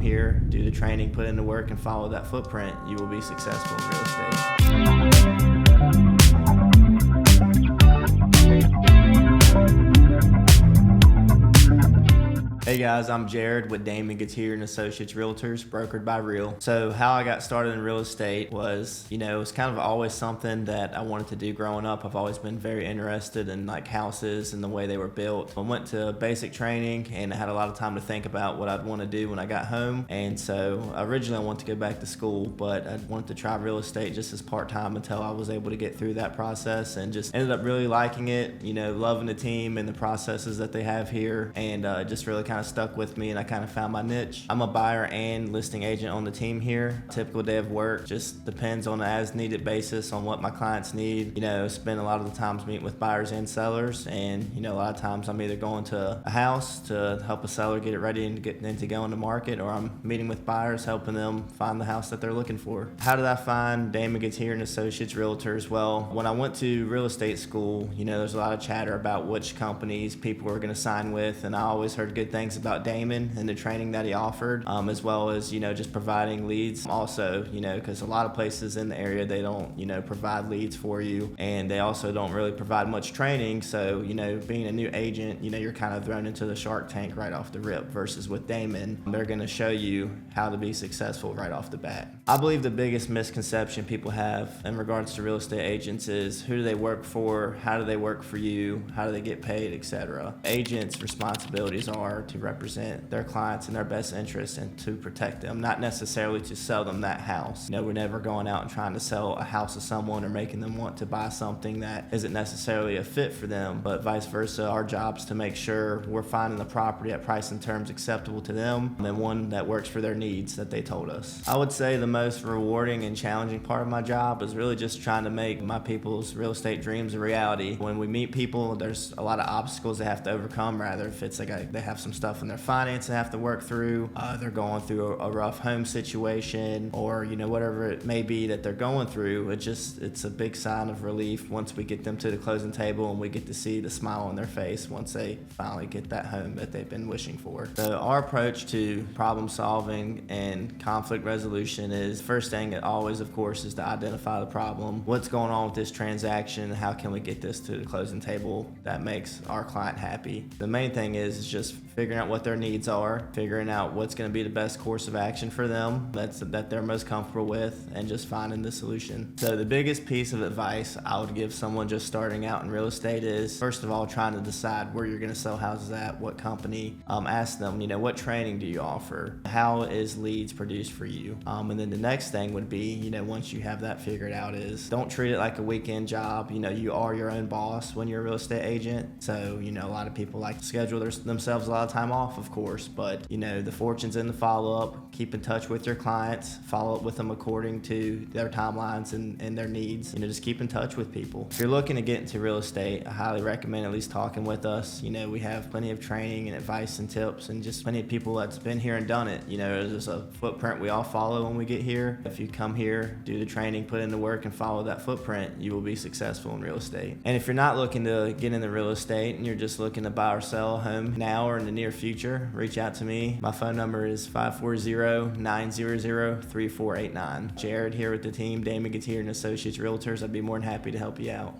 here, do the training, put in the work, and follow that footprint, you will be successful in real estate. Hey guys, I'm Jared with Damon, Gettier and Associates Realtors, brokered by Real. So how I got started in real estate was, it was kind of always something that I wanted to do growing up. I've always been very interested in like houses and the way they were built. I went to basic training and I had a lot of time to think about what I'd want to do when I got home. And so originally I wanted to go back to school, but I wanted to try real estate just as part-time until I was able to get through that process, and just ended up really liking it, loving the team and the processes that they have here, and just really kind of stuck with me, and I kind of found my niche. I'm a buyer and listing agent on the team here. Typical day of work just depends on an as needed basis on what my clients need. Spend a lot of the times meeting with buyers and sellers, and a lot of times I'm either going to a house to help a seller get it ready and to go in the market, or I'm meeting with buyers helping them find the house that they're looking for. How did I find Damon Gettier and Associates Realtors? Well, when I went to real estate school, there's a lot of chatter about which companies people were going to sign with, and I always heard good things about Damon and the training that he offered, as well as just providing leads. Also, because a lot of places in the area, they don't provide leads for you, and they also don't really provide much training. So being a new agent, you're kind of thrown into the shark tank right off the rip, versus with Damon, they're going to show you how to be successful right off the bat. I believe the biggest misconception people have in regards to real estate agents is, who do they work for, how do they work for you, how do they get paid, etc. Agents' responsibilities are to represent their clients in their best interest and to protect them, not necessarily to sell them that house. We're never going out and trying to sell a house to someone or making them want to buy something that isn't necessarily a fit for them, but vice versa. Our job's to make sure we're finding the property at price and terms acceptable to them, and one that works for their needs that they told us. I would say the most rewarding and challenging part of my job is really just trying to make my people's real estate dreams a reality. When we meet people, there's a lot of obstacles they have to overcome, rather if it's like they have some stuff in their finance they have to work through, they're going through a rough home situation, or whatever it may be that they're going through. It's a big sign of relief once we get them to the closing table and we get to see the smile on their face once they finally get that home that they've been wishing for. So our approach to problem solving and conflict resolution is, first thing always, of course, is to identify the problem. What's going on with this transaction? How can we get this to the closing table that makes our client happy? The main thing is just figuring out what their needs are, figuring out what's going to be the best course of action for them that they're most comfortable with, and just finding the solution. So the biggest piece of advice I would give someone just starting out in real estate is, first of all, trying to decide where you're going to sell houses at, what company. Ask them, what training do you offer? How is leads produced for you? And then the next thing would be, once you have that figured out, is don't treat it like a weekend job. You are your own boss when you're a real estate agent. So, a lot of people like to schedule themselves a lot of time off, of course, but the fortune's in the follow-up. Keep in touch with your clients, follow up with them according to their timelines and their needs. Just keep in touch with people. If you're looking to get into real estate, I highly recommend at least talking with us. We have plenty of training and advice and tips, and just plenty of people that's been here and done it. There's a footprint we all follow when we get here. If you come here, do the training, put in the work, and follow that footprint, you will be successful in real estate. And if you're not looking to get into real estate and you're just looking to buy or sell a home now or in the near future, reach out to me. My phone number is 540-900-3489. Jared here with the team, Damon Gettier and Associates Realtors. I'd be more than happy to help you out.